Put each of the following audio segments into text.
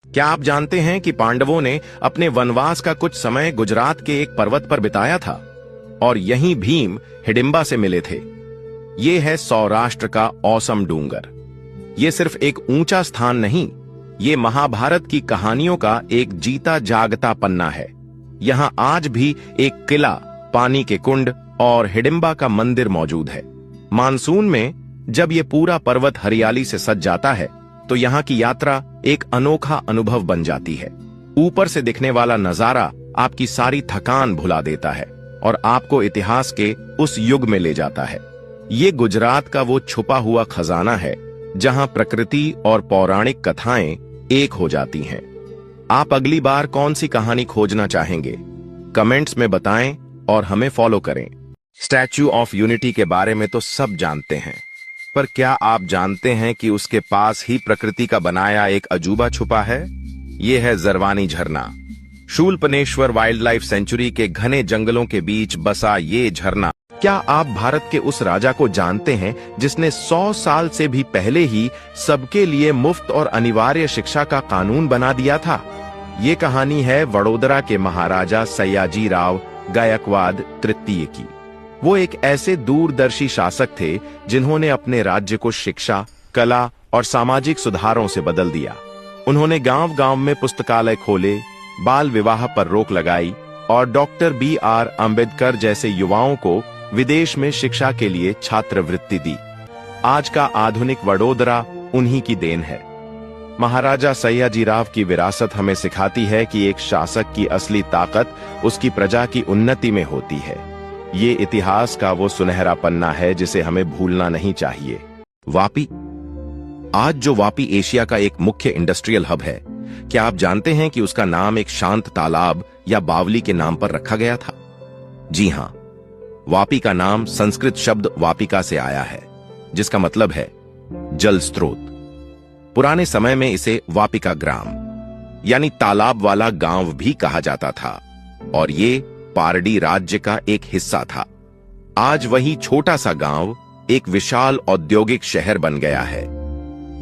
क्या आप जानते हैं कि पांडवों ने अपने वनवास का कुछ समय गुजरात के एक पर्वत पर बिताया था और यहीं भीम हिडिंबा से मिले थे। ये है सौराष्ट्र का औसम डूंगर। ये सिर्फ एक ऊंचा स्थान नहीं, ये महाभारत की कहानियों का एक जीता जागता पन्ना है। यहां आज भी एक किला, पानी के कुंड और हिडिंबा का मंदिर मौजूद है। मानसून में जब ये पूरा पर्वत हरियाली से सज जाता है तो यहाँ की यात्रा एक अनोखा अनुभव बन जाती है। ऊपर से दिखने वाला नजारा आपकी सारी थकान भुला देता है और आपको इतिहास के उस युग में ले जाता है। ये गुजरात का वो छुपा हुआ खजाना है जहां प्रकृति और पौराणिक कथाएं एक हो जाती हैं। आप अगली बार कौन सी कहानी खोजना चाहेंगे? कमेंट्स में बताएं और हमें फॉलो करें। स्टैच्यू ऑफ यूनिटी के बारे में तो सब जानते हैं, पर क्या आप जानते हैं कि उसके पास ही प्रकृति का बनाया एक अजूबा छुपा है? ये है जरवानी झरना। शूलपनेश्वर वाइल्ड लाइफ सेंचुरी के घने जंगलों के बीच बसा ये झरना। क्या आप भारत के उस राजा को जानते हैं जिसने 100 साल से भी पहले ही सबके लिए मुफ्त और अनिवार्य शिक्षा का कानून बना दिया था? ये कहानी है वडोदरा के महाराजा सयाजी राव गायकवाड़ तृतीय की। वो एक ऐसे दूरदर्शी शासक थे जिन्होंने अपने राज्य को शिक्षा, कला और सामाजिक सुधारों से बदल दिया। उन्होंने गांव-गांव में पुस्तकालय खोले, बाल विवाह पर रोक लगाई और डॉक्टर B.R. अम्बेडकर जैसे युवाओं को विदेश में शिक्षा के लिए छात्रवृत्ति दी। आज का आधुनिक वडोदरा उन्हीं की देन है। महाराजा सयाजीराव की विरासत हमें सिखाती है कि एक शासक की असली ताकत उसकी प्रजा की उन्नति में होती है। ये इतिहास का वो सुनहरा पन्ना है जिसे हमें भूलना नहीं चाहिए। वापी। आज जो वापी एशिया का एक मुख्य इंडस्ट्रियल हब है, क्या आप जानते हैं कि उसका नाम एक शांत तालाब या बावली के नाम पर रखा गया था? जी हां, वापी का नाम संस्कृत शब्द वापिका से आया है, जिसका मतलब है जल स्रोत। पुराने समय में इसे वापिका ग्राम यानी तालाब वाला गांव भी कहा जाता था और ये पारडी राज्य का एक हिस्सा था। आज वही छोटा सा गांव एक विशाल औद्योगिक शहर बन गया है।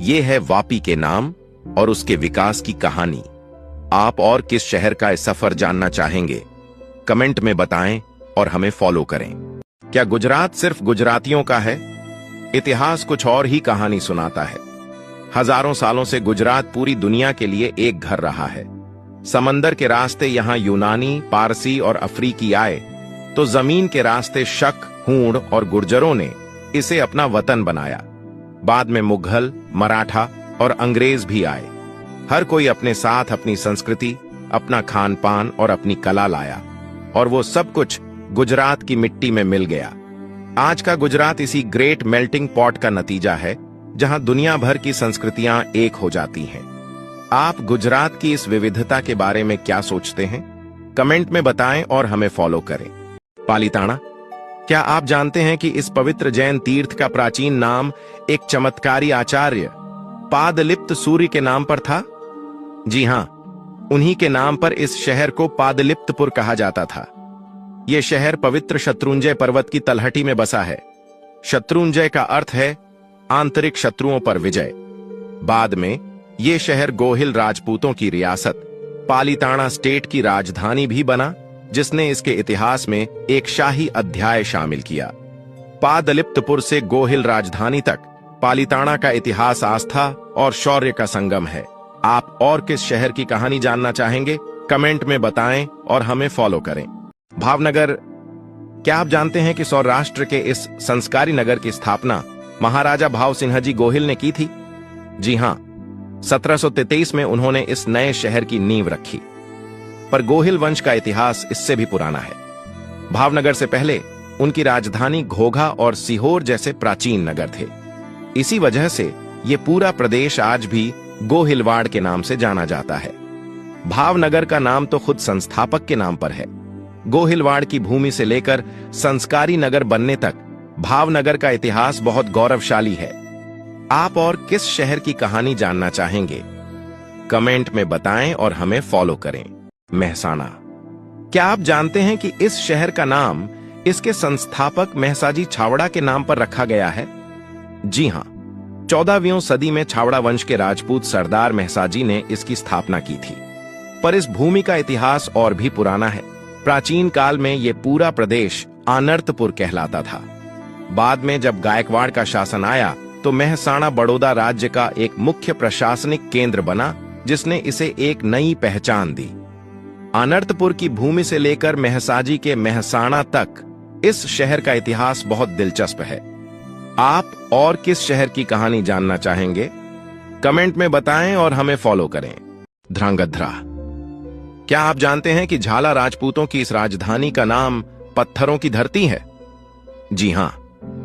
ये है वापी के नाम और उसके विकास की कहानी। आप और किस शहर का सफर जानना चाहेंगे? कमेंट में बताएं और हमें फॉलो करें। क्या गुजरात सिर्फ गुजरातियों का है? इतिहास कुछ और ही कहानी सुनाता है। हजारों सालों से गुजरात पूरी दुनिया के लिए एक घर रहा है। समंदर के रास्ते यहां यूनानी, पारसी और अफ्रीकी आए तो जमीन के रास्ते शक, हूण और गुर्जरों ने इसे अपना वतन बनाया। बाद में मुगल, मराठा और अंग्रेज भी आए। हर कोई अपने साथ अपनी संस्कृति, अपना खान पान और अपनी कला लाया और वो सब कुछ गुजरात की मिट्टी में मिल गया। आज का गुजरात इसी ग्रेट मेल्टिंग पॉट का नतीजा है जहां दुनिया भर की संस्कृतियां एक हो जाती हैं। आप गुजरात की इस विविधता के बारे में क्या सोचते हैं? कमेंट में बताएं और हमें फॉलो करें। पालीताना। क्या आप जानते हैं कि इस पवित्र जैन तीर्थ का प्राचीन नाम एक चमत्कारी आचार्य पादलिप्त सूर्य के नाम पर था? जी हां, उन्हीं के नाम पर इस शहर को पादलिप्तपुर कहा जाता था। यह शहर पवित्र शत्रुंजय पर्वत की तलहटी में बसा है। शत्रुंजय का अर्थ है आंतरिक शत्रुओं पर विजय। बाद में यह शहर गोहिल राजपूतों की रियासत पालीताना स्टेट की राजधानी भी बना, जिसने इसके इतिहास में एक शाही अध्याय शामिल किया। पादलिप्तपुर से गोहिल राजधानी तक पालीताना का इतिहास आस्था और शौर्य का संगम है। आप और किस शहर की कहानी जानना चाहेंगे? कमेंट में बताएं और हमें फॉलो करें। भावनगर। क्या आप जानते हैं कि सौराष्ट्र के इस संस्कारी नगर की स्थापना महाराजा भाव सिंह जी गोहिल ने की थी? जी हां, 1723 में उन्होंने इस नए शहर की नींव रखी। पर गोहिल वंश का इतिहास इससे भी पुराना है। भावनगर से पहले उनकी राजधानी घोघा और सीहोर जैसे प्राचीन नगर थे। इसी वजह से ये पूरा प्रदेश आज भी गोहिलवाड़ के नाम से जाना जाता है। भावनगर का नाम तो खुद संस्थापक के नाम पर है। गोहिलवाड़ की भूमि से लेकर संस्कारी नगर बनने तक भावनगर का इतिहास बहुत गौरवशाली है। आप और किस शहर की कहानी जानना चाहेंगे? कमेंट में बताएं और हमें फॉलो करें। मेहसाना। क्या आप जानते हैं कि इस शहर का नाम इसके संस्थापक महसाजी छावड़ा के नाम पर रखा गया है? जी हां, 14वीं सदी में छावड़ा वंश के राजपूत सरदार महसाजी ने इसकी स्थापना की थी। पर इस भूमि का इतिहास और भी पुराना है। प्राचीन काल में यह पूरा प्रदेश आनर्तपुर कहलाता था। बाद में जब गायकवाड़ का शासन आया तो मेहसाणा बड़ौदा राज्य का एक मुख्य प्रशासनिक केंद्र बना, जिसने इसे एक नई पहचान दी। आनर्तपुर की भूमि से लेकर महसाजी के मेहसाणा तक इस शहर का इतिहास बहुत दिलचस्प है। आप और किस शहर की कहानी जानना चाहेंगे? कमेंट में बताएं और हमें फॉलो करें। ध्रांगध्रा। क्या आप जानते हैं कि झाला राजपूतों की इस राजधानी का नाम पत्थरों की धरती है? जी हां,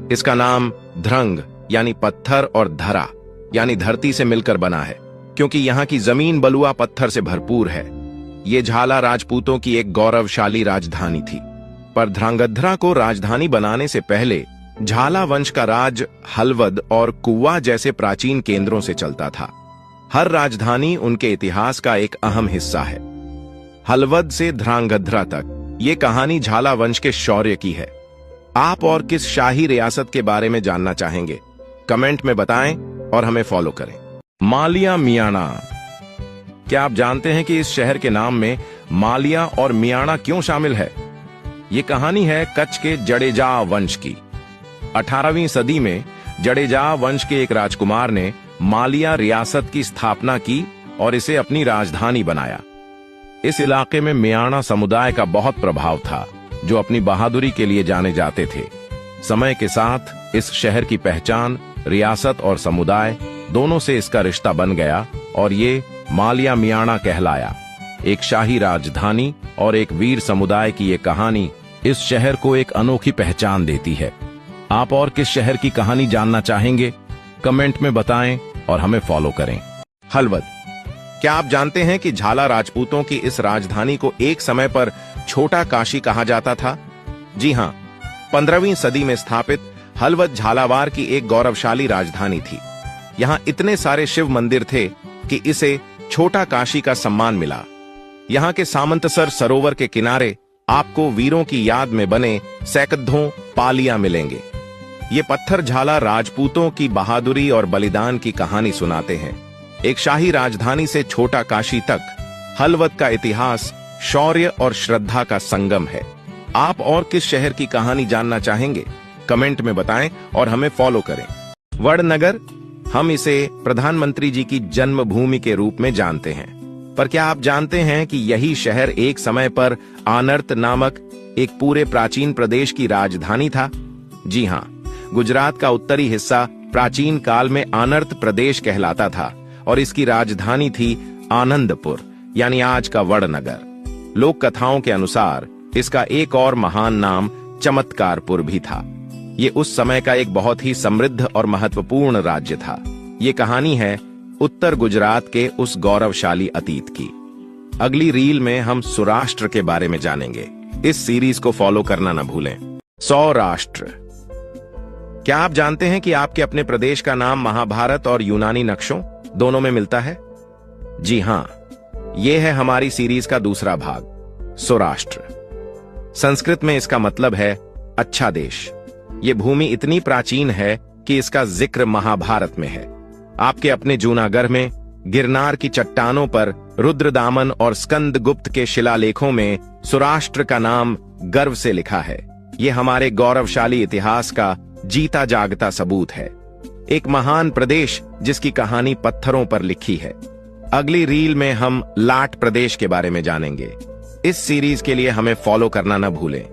इसका नाम ध्रंग यानी पत्थर और धरा यानी धरती से मिलकर बना है, क्योंकि यहां की जमीन बलुआ पत्थर से भरपूर है। ये झाला राजपूतों की एक गौरवशाली राजधानी थी। पर ध्रांगध्रा को राजधानी बनाने से पहले झाला वंश का राज हलवद और कुवा जैसे प्राचीन केंद्रों से चलता था। हर राजधानी उनके इतिहास का एक अहम हिस्सा है। हलवद से ध्रांगध्रा तक ये कहानी झाला वंश के शौर्य की है। आप और किस शाही रियासत के बारे में जानना चाहेंगे? कमेंट में बताएं और हमें फॉलो करें। मालिया मियाणा। क्या आप जानते हैं कि इस शहर के नाम में मालिया और मियाणा क्यों शामिल है? ये कहानी है कच्छ के जडेजा वंश की। 18वीं सदी में जडेजा वंश के एक राजकुमार ने मालिया रियासत की स्थापना की और इसे अपनी राजधानी बनाया। इस इलाके में मियाणा समुदाय का बहुत प्रभाव था, जो अपनी बहादुरी के लिए जाने जाते थे। समय के साथ इस शहर की पहचान रियासत और समुदाय दोनों से इसका रिश्ता बन गया और ये मालिया मियाणा कहलाया। एक शाही राजधानी और एक वीर समुदाय की ये कहानी इस शहर को एक अनोखी पहचान देती है। आप और किस शहर की कहानी जानना चाहेंगे? कमेंट में बताएं और हमें फॉलो करें। हलवद। क्या आप जानते हैं कि झाला राजपूतों की इस राजधानी को एक समय पर छोटा काशी कहा जाता था? जी हां, 15वीं सदी में स्थापित हलवद झालावाड़ की एक गौरवशाली राजधानी थी। यहां इतने सारे शिव मंदिर थे कि इसे छोटा काशी का सम्मान मिला। यहां के सामंतसर सरोवर के किनारे आपको वीरों की याद में बने सैकड़ों पालियां मिलेंगे। ये पत्थर झाला राजपूतों की बहादुरी और बलिदान की कहानी सुनाते हैं। एक शाही राजधानी से छोटा काशी तक हलवद का इतिहास शौर्य और श्रद्धा का संगम है। आप और किस शहर की कहानी जानना चाहेंगे? कमेंट में बताएं और हमें फॉलो करें। वडनगर। हम इसे प्रधानमंत्री जी की जन्मभूमि के रूप में जानते हैं, पर क्या आप जानते हैं कि यही शहर एक समय पर आनर्त नामक एक पूरे प्राचीन प्रदेश की राजधानी था? जी हां, गुजरात का उत्तरी हिस्सा प्राचीन काल में आनर्त प्रदेश कहलाता था और इसकी राजधानी थी आनंदपुर यानी आज का वडनगर। लोक कथाओं के अनुसार इसका एक और महान नाम चमत्कारपुर भी था। ये उस समय का एक बहुत ही समृद्ध और महत्वपूर्ण राज्य था। ये कहानी है उत्तर गुजरात के उस गौरवशाली अतीत की। अगली रील में हम सौराष्ट्र के बारे में जानेंगे। इस सीरीज को फॉलो करना न भूलें। सौराष्ट्र। क्या आप जानते हैं कि आपके अपने प्रदेश का नाम महाभारत और यूनानी नक्शों दोनों में मिलता है? जी हां, यह है हमारी सीरीज का दूसरा भाग, सौराष्ट्र। संस्कृत में इसका मतलब है अच्छा देश। ये भूमि इतनी प्राचीन है कि इसका जिक्र महाभारत में है। आपके अपने जूनागढ़ में गिरनार की चट्टानों पर रुद्रदामन और स्कंदगुप्त के शिलालेखों में सौराष्ट्र का नाम गर्व से लिखा है। ये हमारे गौरवशाली इतिहास का जीता जागता सबूत है। एक महान प्रदेश जिसकी कहानी पत्थरों पर लिखी है। अगली रील में हम लाट प्रदेश के बारे में जानेंगे। इस सीरीज के लिए हमें फॉलो करना न भूलें।